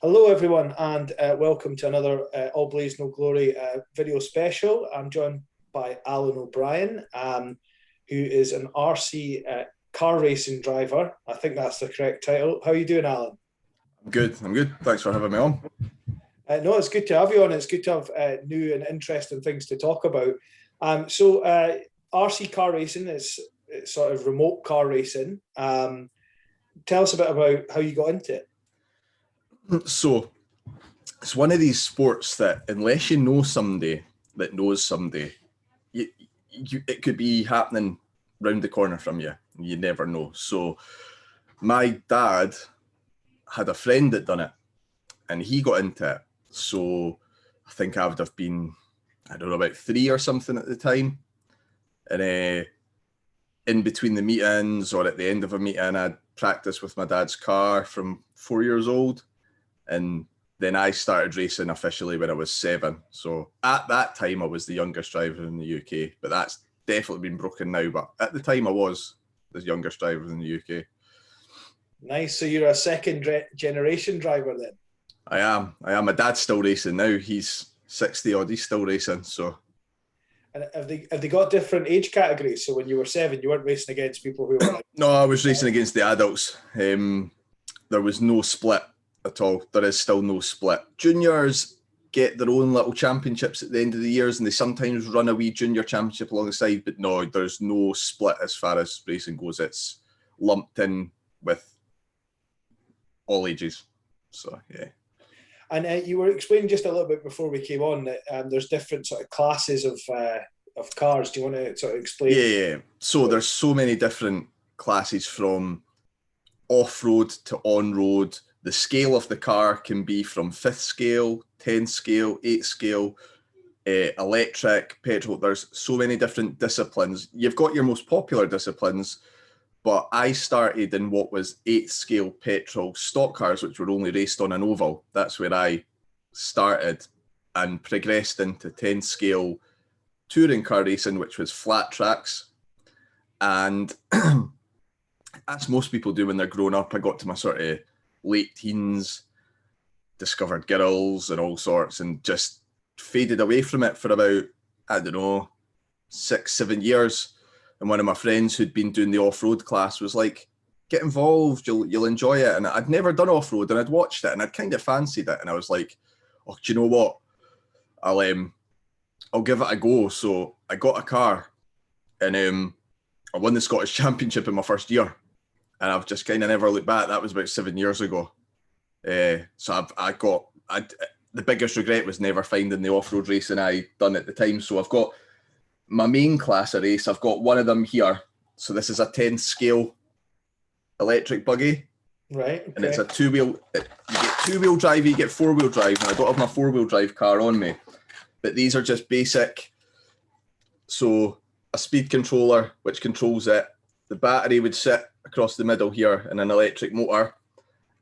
Hello, everyone, and welcome to another All Blaze No Glory video special. I'm joined by Allan O'Brien, who is an RC car racing driver. I think that's the correct title. How are you doing, Allan? I'm good. Thanks for having me on. No, it's good to have you on. It's good to have new and interesting things to talk about. RC car racing is sort of remote car racing. Tell us a bit about how you got into it. So it's one of these sports that unless you know somebody that knows somebody, it could be happening round the corner from you. You never know. So my dad had a friend that done it and he got into it. So I think I would have been, I don't know, about 3 or something at the time. And in between the meetings or at the end of a meeting, I'd practice with my dad's car from 4 years old. And then I started racing officially when I was 7. So at that time, I was the youngest driver in the UK, but that's definitely been broken now. But at the time, I was the youngest driver in the UK. Nice. So you're a second generation driver then? I am. My dad's still racing now. He's 60 odd. He's still racing. So. And have they got different age categories? So when you were 7, you weren't racing against people who were like... No, I was racing against the adults. There was no split at all. There is still no split. Juniors get their own little championships at the end of the years and they sometimes run a wee junior championship alongside, but no, there's no split as far as racing goes. It's lumped in with all ages. So, yeah. And you were explaining just a little bit before we came on that there's different sort of classes of cars. Do you want to sort of explain? Yeah. So there's so many different classes from off-road to on-road. The scale of the car can be from 5th scale, 10th scale, 8th scale, electric, petrol. There's so many different disciplines. You've got your most popular disciplines, but I started in what was 8th scale petrol stock cars, which were only raced on an oval. That's where I started and progressed into 10th scale touring car racing, which was flat tracks. And as most people do when they're growing up, I got to my sort of late teens, discovered girls and all sorts, and just faded away from it for about, I don't know, 6-7 years. And one of my friends who'd been doing the off-road class was like, get involved, you'll enjoy it. And I'd never done off-road and I'd watched it and I'd kind of fancied it. And I was like, oh, do you know what? I'll give it a go. So I got a car and I won the Scottish Championship in my first year. And I've just kind of never looked back. That was about 7 years ago. So the biggest regret was never finding the off-road racing I done at the time. So I've got my main class of race. I've got one of them here. So this is a 10th scale electric buggy. Right. Okay. And it's a two-wheel. You get two-wheel drive, you get four-wheel drive. And I don't have my four-wheel drive car on me. But these are just basic. So a speed controller, which controls it. The battery would sit across the middle here in an electric motor.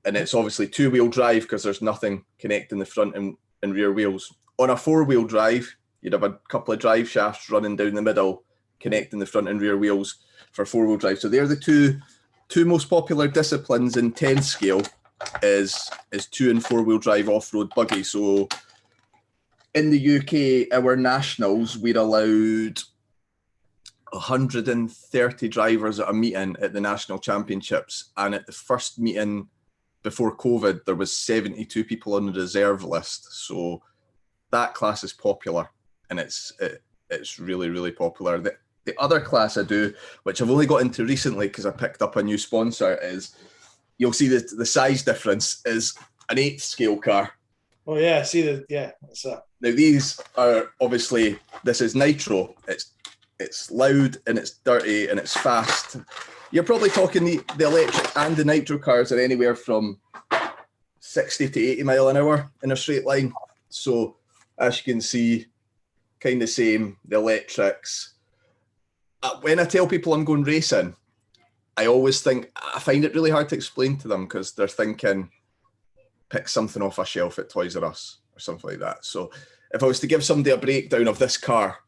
And it's obviously two-wheel drive because there's nothing connecting the front and rear wheels. On a four-wheel drive, you'd have a couple of drive shafts running down the middle, connecting the front and rear wheels for four-wheel drive. So they're the two most popular disciplines in 10 scale is 2- and 4-wheel drive off-road buggy. So in the UK, our nationals, we're allowed 130 drivers at a meeting at the national championships. And at the first meeting before COVID, there was 72 people on the reserve list. So that class is popular. And it's really, really popular. The other class I do, which I've only got into recently because I picked up a new sponsor, is you'll see the size difference is an 8th scale car. Oh yeah, I see that. Yeah. Now these are obviously, this is nitro. It's loud and it's dirty and it's fast. You're probably talking the electric and the nitro cars are anywhere from 60 to 80 mile an hour in a straight line. So as you can see, kind of same, the electrics. When I tell people I'm going racing, I find it really hard to explain to them because they're thinking, pick something off a shelf at Toys R Us or something like that. So if I was to give somebody a breakdown of this car,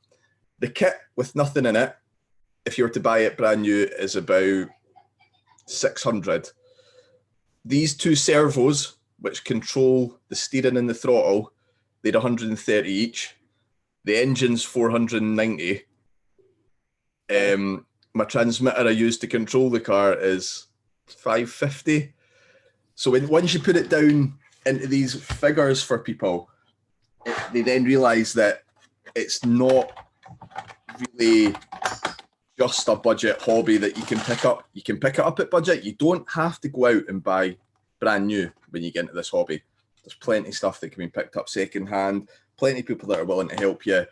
the kit with nothing in it, if you were to buy it brand new, is about 600. These two servos which control the steering and the throttle. They're 130 each. The engine's 490. My transmitter I use to control the car is 550. So once you put it down into these figures for people, they then realise that it's not really just a budget hobby that you can pick up. You can pick it up at budget. You don't have to go out and buy brand new when you get into this hobby. There's plenty of stuff that can be picked up second hand, plenty of people that are willing to help you.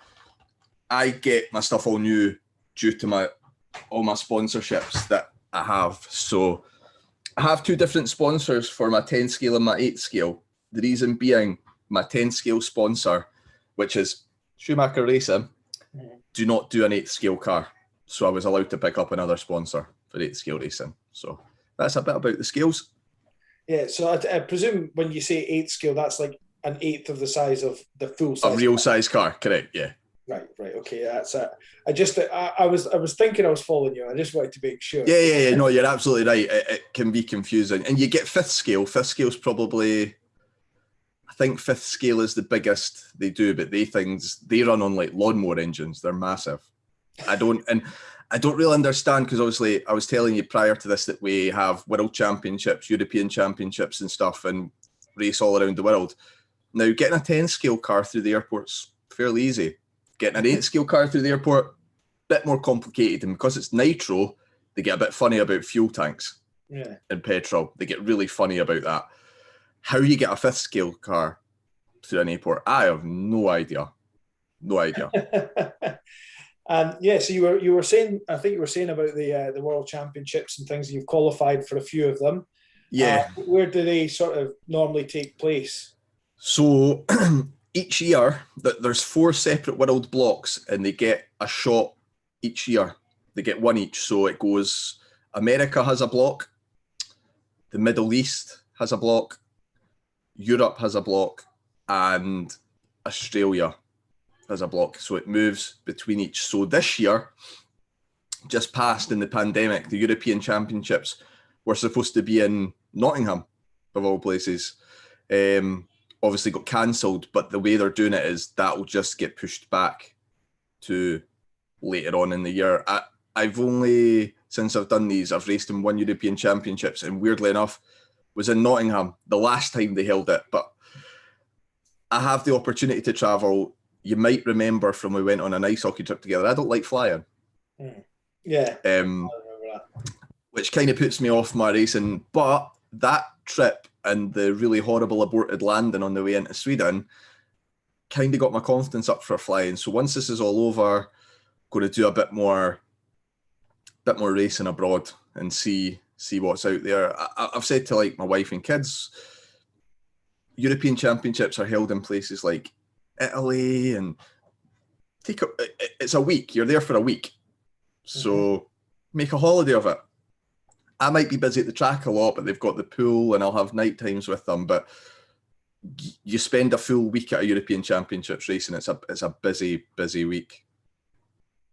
I get my stuff all new due to all my sponsorships that I have. So I have 2 different sponsors for my 10 scale and my 8 scale. The reason being my 10 scale sponsor, which is Schumacher Racing, do not do an 8 scale car. So I was allowed to pick up another sponsor for 8 scale racing. So that's a bit about the scales. Yeah, so I presume when you say 8 scale, that's like an eighth of the size of the full size. A real size car, correct? Yeah. Right. Okay, that's it. I was thinking I was following you. I just wanted to make sure. Yeah. No, you're absolutely right. It can be confusing, and you get 5th scale. 5th scale's probably, I think 5th scale is the biggest they do, but they run on like lawnmower engines. They're massive. I don't really understand, because obviously I was telling you prior to this that we have world championships, European championships and stuff, and race all around the world. Now, getting a 10 scale car through the airport's fairly easy. Getting an 8 scale car through the airport, bit more complicated, and because it's nitro, they get a bit funny about fuel tanks and petrol. They get really funny about that. How you get a 5th scale car through an airport, I have no idea. So you were saying, I think you were saying about the world championships and things. You've qualified for a few of them. Yeah. Where do they sort of normally take place? So each year, there's 4 separate world blocks, and they get a shot each year. They get one each. So it goes, America has a block, the Middle East has a block, Europe has a block, and Australia has a block. So it moves between each. So this year, just passed in the pandemic, the European Championships were supposed to be in Nottingham, of all places. Obviously got cancelled, but the way they're doing it is that will just get pushed back to later on in the year. I've only, since I've done these, I've raced in 1 European Championships, and weirdly enough, was in Nottingham the last time they held it. But I have the opportunity to travel. You might remember from when we went on an ice hockey trip together, I don't like flying. Yeah. I remember that. Which kind of puts me off my racing. But that trip and the really horrible aborted landing on the way into Sweden kind of got my confidence up for flying. So once this is all over, going to do a bit more racing abroad and see what's out there. I've said to like my wife and kids, European Championships are held in places like Italy, and it's a week. You're there for a week. So make a holiday of it. I might be busy at the track a lot, but they've got the pool and I'll have night times with them. But you spend a full week at a European Championships racing. It's a busy week.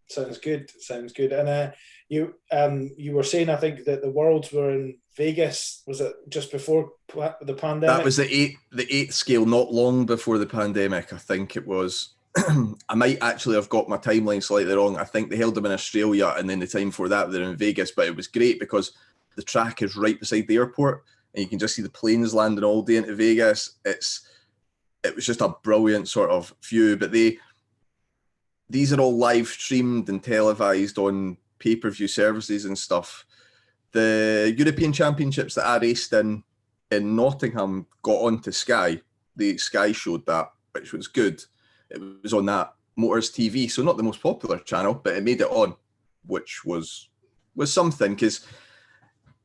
Sounds good. And you were saying, I think, that the Worlds were in Vegas. Was it just before the pandemic? That was the 8th scale, not long before the pandemic. I think it was. I might actually have got my timeline slightly wrong. I think they held them in Australia, and then the time before that they're in Vegas. But it was great because the track is right beside the airport, and you can just see the planes landing all day into Vegas. It was just a brilliant sort of view. But these are all live streamed and televised on pay-per-view services and stuff. The European Championships that I raced in Nottingham got onto Sky. Sky showed that, which was good. It was on that Motors TV, so not the most popular channel, but it made it on, which was something, because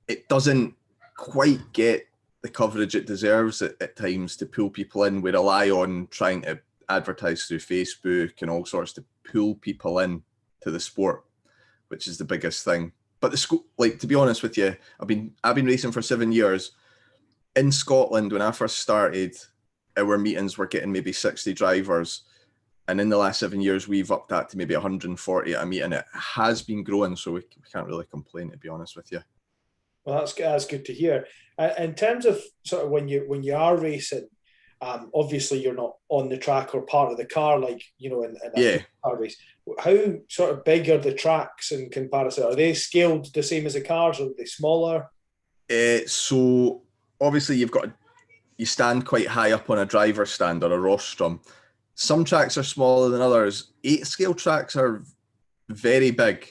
it doesn't quite get the coverage it deserves at times to pull people in. We rely on trying to advertise through Facebook and all sorts to pull people in to the sport, which is the biggest thing. But to be honest with you, I've been racing for 7 years. In Scotland, when I first started, our meetings were getting maybe 60 drivers. And in the last 7 years, we've upped that to maybe 140 at a meeting. It has been growing, so we can't really complain, to be honest with you. Well, that's good to hear. In terms of sort of when you are racing, obviously you're not on the track or part of the car like in a car race. How sort of big are the tracks in comparison? Are they scaled the same as the cars, or are they smaller? So obviously you stand quite high up on a driver's stand or a rostrum. Some tracks are smaller than others. 8-scale tracks are very big.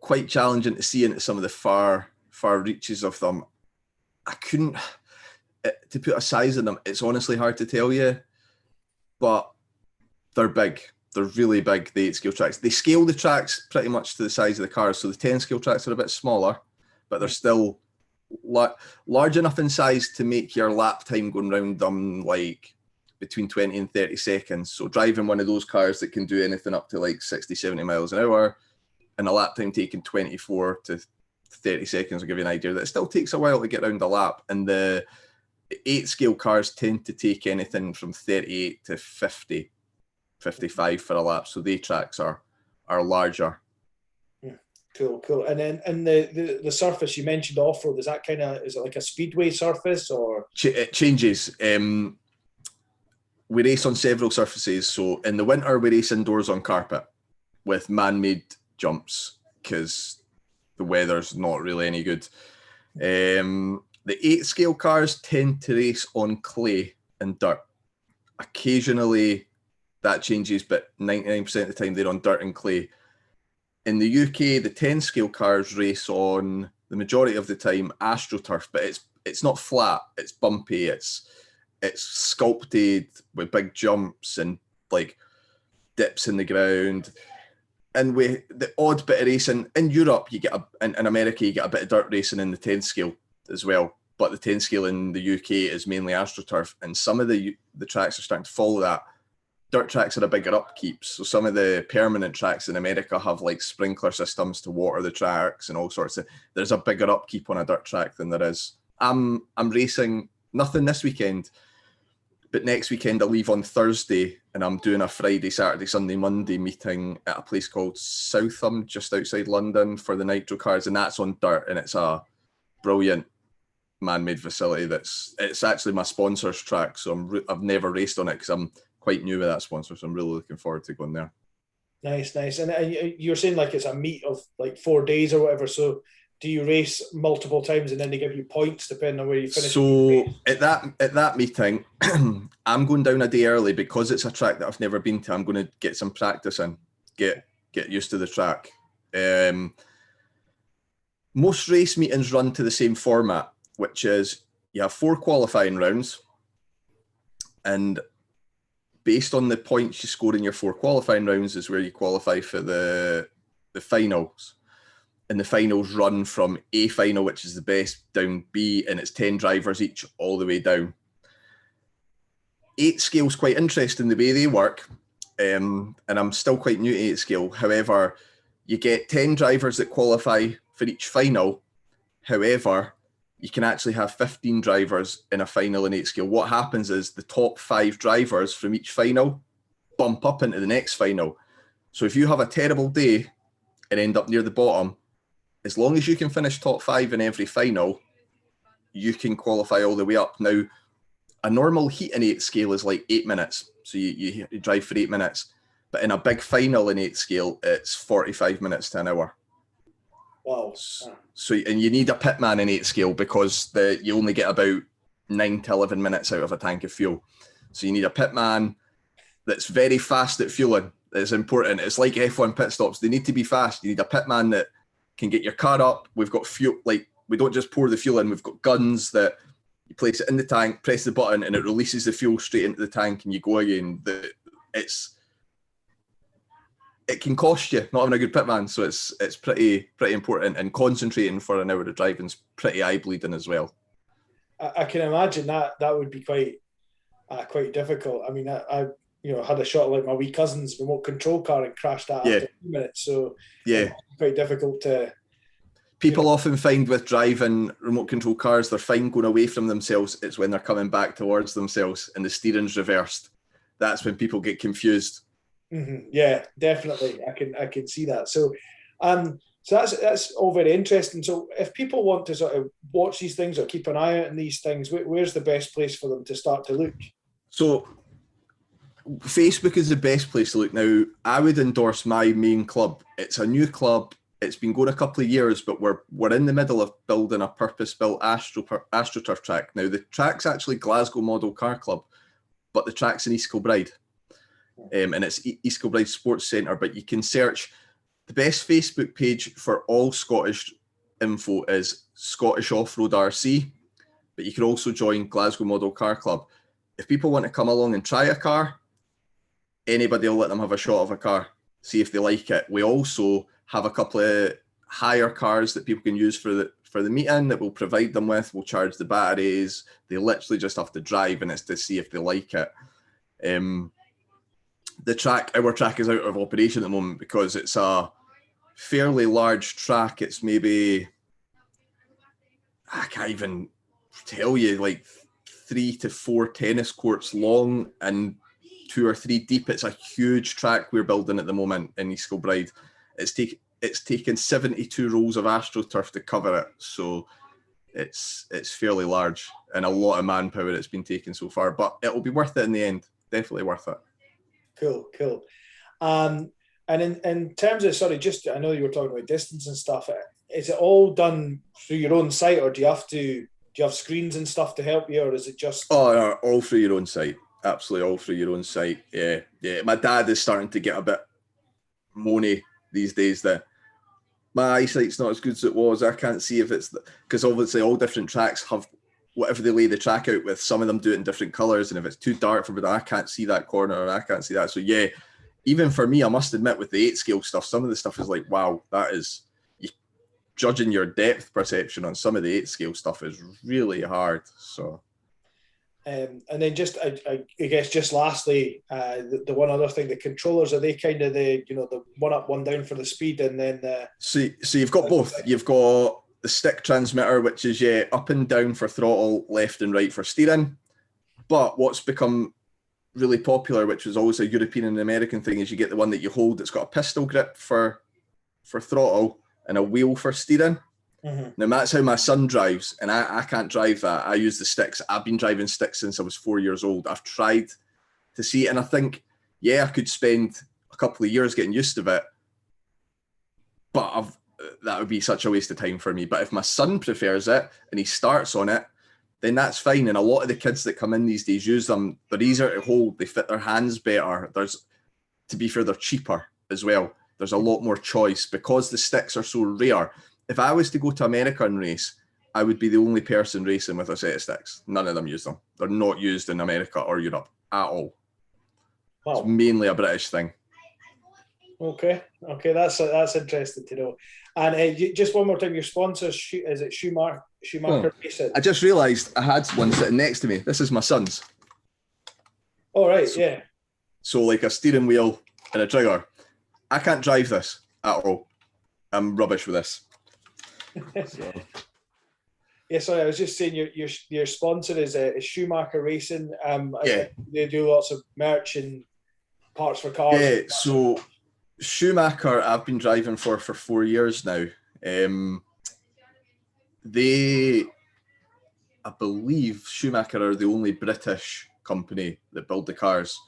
Quite challenging to see into some of the far reaches of them. I couldn't, to put a size in them, it's honestly hard to tell you, but they're big. They're really big, the 8-scale tracks. They scale the tracks pretty much to the size of the cars. So the 10-scale tracks are a bit smaller, but they're still large enough in size to make your lap time going around them like between 20 and 30 seconds. So driving one of those cars that can do anything up to like 60, 70 miles an hour and a lap time taking 24 to 30 seconds will give you an idea that it still takes a while to get around the lap. And the 8-scale cars tend to take anything from 38 to 50, 55 for a lap. So the tracks are larger. Cool. And then the surface you mentioned off-road, is it like a speedway surface or? It changes. We race on several surfaces. So in the winter, we race indoors on carpet with man-made jumps because the weather's not really any good. The 8-scale cars tend to race on clay and dirt. Occasionally that changes, but 99% of the time they're on dirt and clay. In the UK, the 10-scale cars race on, the majority of the time, AstroTurf, but it's not flat, it's bumpy, it's sculpted with big jumps and like dips in the ground. And with the odd bit of racing in Europe, in America, you get a bit of dirt racing in the 10 scale as well. But the 10 scale in the UK is mainly AstroTurf, and some of the tracks are starting to follow that. Dirt tracks are a bigger upkeep, so some of the permanent tracks in America have like sprinkler systems to water the tracks and all sorts of. There's a bigger upkeep on a dirt track than there is. I'm racing nothing this weekend, but next weekend I leave on Thursday and I'm doing a Friday, Saturday, Sunday, Monday meeting at a place called Southam, just outside London, for the nitro cars, and that's on dirt, and it's a brilliant man-made facility. It's actually my sponsor's track, so I've never raced on it because I'm quite new with that sponsor, so I'm really looking forward to going there. Nice. And you're saying like it's a meet of like 4 days or whatever, so do you race multiple times and then they give you points depending on where you finish? So at that meeting, I'm going down a day early because it's a track that I've never been to. I'm going to get some practice in, get used to the track. Most race meetings run to the same format, which is you have 4 qualifying rounds, and based on the points you score in your 4 qualifying rounds is where you qualify for the finals. And the finals run from A final, which is the best, down B, and it's 10 drivers each all the way down. 8 scale's quite interesting the way they work, and I'm still quite new to 8 scale. However, you get 10 drivers that qualify for each final. However, you can actually have 15 drivers in a final in 8 scale. What happens is the top 5 drivers from each final bump up into the next final. So if you have a terrible day and end up near the bottom, as long as you can finish top 5 in every final, you can qualify all the way up. Now, a normal heat in 8 scale is like 8 minutes. So you drive for 8 minutes. But in a big final in 8 scale, it's 45 minutes to an hour. Wow. So, and you need a pitman in 8 scale because you only get about 9 to 11 minutes out of a tank of fuel. So you need a pitman that's very fast at fueling. It's important. It's like F1 pit stops. They need to be fast. You need a pitman that can get your car up. We've got fuel, like we don't just pour the fuel in. We've got guns that you place it in the tank, press the button, and it releases the fuel straight into the tank, and you go again. It can cost you not having a good pitman, so it's pretty important. And concentrating for an hour of driving is pretty eye bleeding as well. I can imagine that would be quite difficult. I mean, I had a shot of like my wee cousin's remote control car and crashed that after 2 minutes. So yeah, quite difficult to. People often find with driving remote control cars, they're fine going away from themselves. It's when they're coming back towards themselves and the steering's reversed. That's when people get confused. Mm-hmm. Yeah, definitely. I can see that. So, So that's all very interesting. So if people want to sort of watch these things or keep an eye out on these things, where's the best place for them to start to look? So Facebook is the best place to look. Now, I would endorse my main club. It's a new club. It's been going a couple of years, but we're in the middle of building a purpose-built AstroTurf track. Now, the track's actually Glasgow Model Car Club, but the track's in East Kilbride. And it's East Kilbride Sports Centre, but you can search. The best Facebook page for all Scottish info is Scottish Off-Road RC, but you can also join Glasgow Model Car Club. If people want to come along and try a car, anybody will let them have a shot of a car, see if they like it. We also have a couple of hire cars that people can use for the meeting that we'll provide them with. We'll charge the batteries. They literally just have to drive, and it's to see if they like it. Our track is out of operation at the moment because it's a fairly large track. It's maybe, I can't even tell you, like 3 to 4 tennis courts long and 2 or 3 deep. It's a huge track we're building at the moment in East Kilbride. It's taken 72 rolls of AstroTurf to cover it, so it's fairly large and a lot of manpower it's been taken so far, but it will be worth it in the end. Definitely worth it. Cool. And in terms of, sorry, just I know you were talking about distance and stuff. Is it all done through your own site, or do you have screens and stuff to help you, or is it just? Oh, no, all through your own site. Absolutely, all through your own site. Yeah. My dad is starting to get a bit moany these days that my eyesight's not as good as it was. I can't see if it's because obviously all different tracks have whatever they lay the track out with. Some of them do it in different colours, and if it's too dark for me, I can't see that corner or I can't see that. So yeah, even for me, I must admit with the 8 scale stuff, some of the stuff is like, wow, that is judging your depth perception on some of the 8 scale stuff is really hard. So. And then just, I guess, just lastly, the one other thing, the controllers, are they kind of the one up, one down for the speed, and then so you've got both. You've got the stick transmitter, which is up and down for throttle, left and right for steering. But what's become really popular, which was always a European and American thing, is you get the one that you hold that's got a pistol grip for throttle and a wheel for steering. Mm-hmm. Now, that's how my son drives, and I can't drive that. I use the sticks. I've been driving sticks since I was 4 years old. I've tried to see it, and I think, I could spend a couple of years getting used to it, but that would be such a waste of time for me. But if my son prefers it and he starts on it, then that's fine. And a lot of the kids that come in these days use them. They're easier to hold. They fit their hands better. To be fair, they're cheaper as well. There's a lot more choice because the sticks are so rare. If I was to go to America and race, I would be the only person racing with a set of sticks. None of them use them. They're not used in America or Europe at all. Wow. It's mainly a British thing. Okay, that's interesting to know. And just one more time, your sponsor, is it Schumacher Racing? I just realised I had one sitting next to me. This is my son's. Oh, right, yeah. So like a steering wheel and a trigger. I can't drive this at all. I'm rubbish with this. So. Yeah, sorry, I was just saying your sponsor is Schumacher Racing. Yeah. They do lots of merch and parts for cars. Yeah, so Schumacher I've been driving for 4 years now. I believe Schumacher are the only British company that build the cars.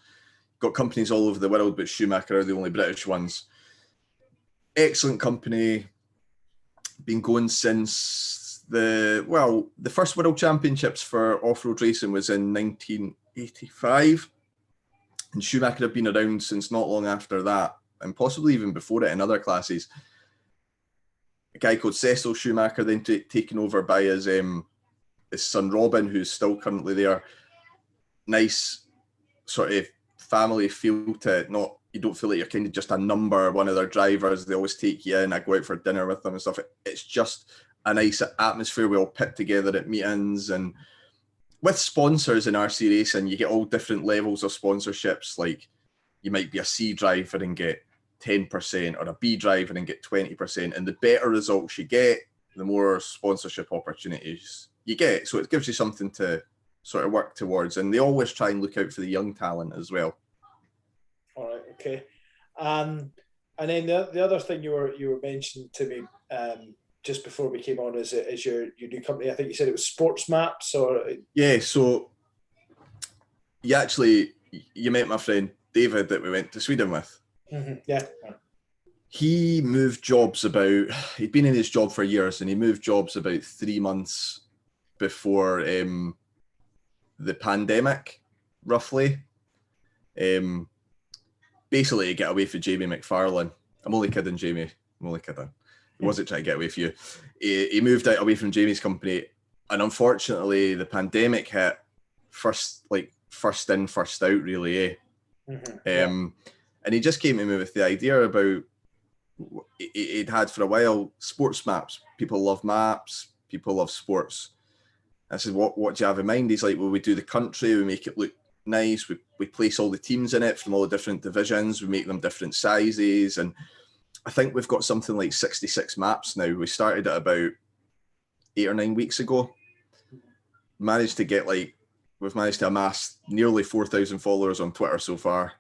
Got companies all over the world, but Schumacher are the only British ones. Excellent company. Been going since the first World Championships for off-road racing was in 1985. And Schumacher have been around since not long after that, and possibly even before it in other classes. A guy called Cecil Schumacher then taken over by his son Robin, who's still currently there. Nice sort of family feel to it. You don't feel like you're kind of just a number, one of their drivers. They always take you in. I go out for dinner with them and stuff. It's just a nice atmosphere we all pit together at meetings. And with sponsors in RC racing, you get all different levels of sponsorships. Like you might be a C driver and get 10%, or a B driver and get 20%. And the better results you get, the more sponsorship opportunities you get. So it gives you something to sort of work towards. And they always try and look out for the young talent as well. All right, okay. And then the other thing you were mentioning to me just before we came on is your new company. I think you said it was Sports Maps, or Yeah. So you met my friend David that we went to Sweden with. Mm-hmm. Yeah. He moved jobs he'd been in his job for years, and he moved jobs about 3 months before the pandemic, roughly. Basically to get away from Jamie McFarlane. I'm only kidding, Jamie. I'm only kidding. He wasn't trying to get away from you. He moved out away from Jamie's company, and unfortunately the pandemic hit first in, first out, really, eh? Mm-hmm. And he just came to me with the idea about, he'd had for a while, sports maps. People love maps, people love sports. I said, what do you have in mind? He's like, well, we do the country, we make it look nice, we place all the teams in it from all the different divisions, we make them different sizes, and I think we've got something like 66 maps now. We started it about 8 or 9 weeks ago. We've managed to amass nearly 4,000 followers on Twitter so far.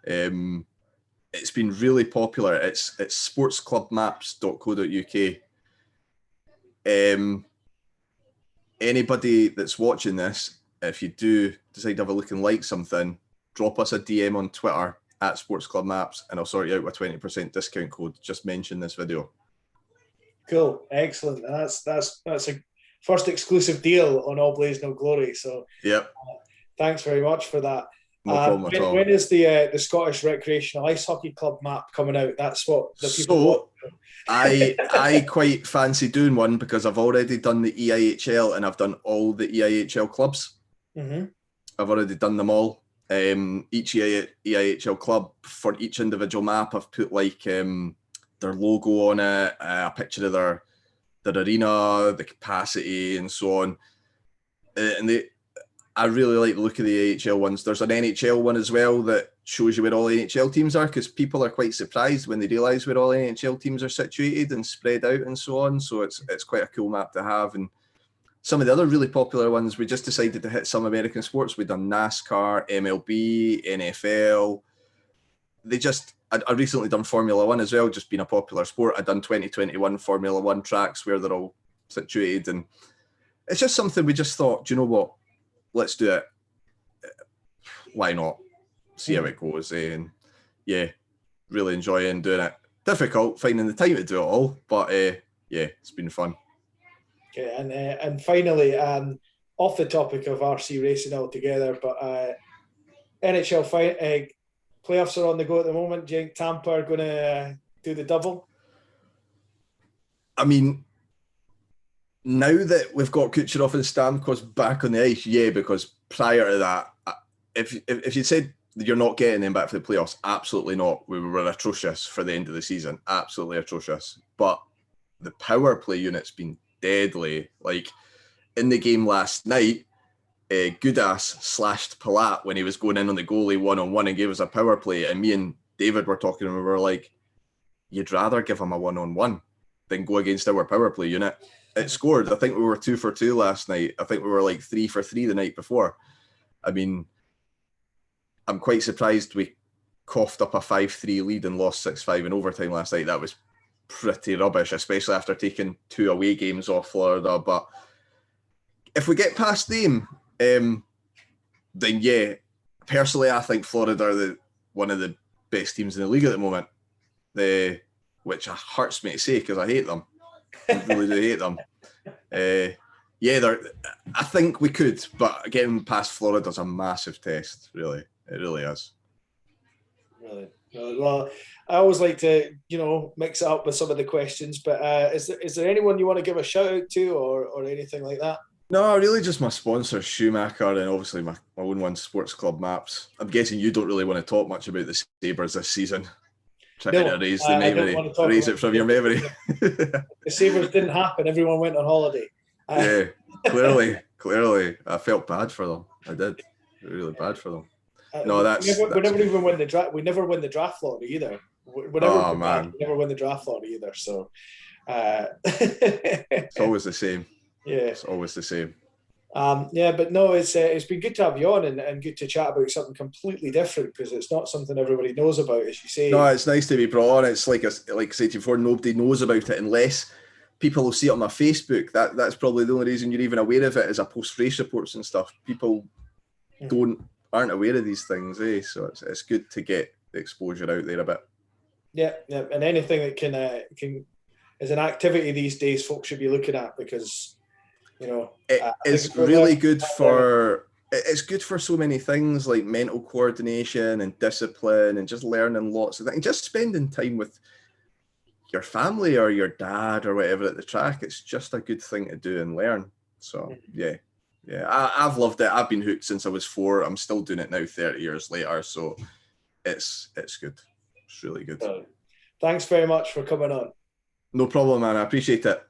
It's been really popular. It's sportsclubmaps.co.uk. Anybody that's watching this, if you do decide to have a look and like something, drop us a DM on Twitter at sportsclubmaps, and I'll sort you out with a 20% discount code. Just mention this video. Cool, excellent. That's a first exclusive deal on All Blaze No Glory. So yep. Thanks very much for that. No problem at all. When is the Scottish Recreational Ice Hockey Club map coming out? That's what the people want. I quite fancy doing one, because I've already done the EIHL and I've done all the EIHL clubs. Mm-hmm. I've already done them all. Each EIHL club, for each individual map, I've put their logo on it, a picture of their arena, the capacity, and so on. I really like the look of the AHL ones. There's an NHL one as well that shows you where all NHL teams are, because people are quite surprised when they realise where all NHL teams are situated and spread out and so on. So it's quite a cool map to have. And some of the other really popular ones, we just decided to hit some American sports. We've done NASCAR, MLB, NFL. I recently done Formula One as well, just being a popular sport. I've done 2021 Formula One tracks where they're all situated. And it's just something we just thought, do you know what? Let's do it. Why not? See how it goes. And yeah, really enjoying doing it. Difficult finding the time to do it all, but yeah, it's been fun. Okay, and finally, off the topic of RC racing altogether, but NHL playoffs are on the go at the moment. Do you think Tampa are going to do the double? I mean, now that we've got Kucherov and Stamkos back on the ice, yeah, because prior to that, if you said you're not getting them back for the playoffs, absolutely not. We were atrocious for the end of the season, absolutely atrocious. But the power play unit's been deadly. Like in the game last night, Goodass slashed Palat when he was going in on the goalie one-on-one and gave us a power play. And me and David were talking, and we were like, you'd rather give him a one-on-one than go against our power play unit. It scored. I think we were 2 for 2 last night. I think we were 3 for 3 the night before. I mean, I'm quite surprised we coughed up a 5-3 lead and lost 6-5 in overtime last night. That was pretty rubbish, especially after taking 2 away games off Florida. But if we get past them, then yeah, personally, I think Florida are one of the best teams in the league at the moment. Which hurts me to say because I hate them. I really do hate them. Yeah, I think we could, but getting past Florida's a massive test, really. It really is. Really? Well, I always like to, mix it up with some of the questions, but is there anyone you want to give a shout out to or anything like that? No, really just my sponsor, Schumacher, and obviously my own one, Sports Club Maps. I'm guessing you don't really want to talk much about the Sabres this season. Trying to raise the memory, raise it from your memory. The Sabres didn't happen. Everyone went on holiday. Yeah, clearly. I felt bad for them. I did. Really bad for them. No, we never even win the draft. We never win the draft lottery either. We never win the draft lottery either. So it's always the same. Yeah, it's always the same. Yeah, but no, it's been good to have you on and good to chat about something completely different because it's not something everybody knows about, as you No, say. it's nice to be brought on. It's like like I said before, nobody knows about it unless people will see it on my Facebook. That's probably the only reason you're even aware of it, is I post race reports and stuff. People aren't aware of these things, eh? So it's good to get the exposure out there a bit. Yeah, yeah, and anything that can is an activity these days, folks should be looking at because It I think is we're learning. really good for. It's good for so many things like mental coordination and discipline and just learning lots of things. Just spending time with your family or your dad or whatever at the track. It's just a good thing to do and learn. So yeah, I've loved it. I've been hooked since I was 4. I'm still doing it now 30 years later. So it's good. It's really good. Thanks very much for coming on. No problem, man. I appreciate it.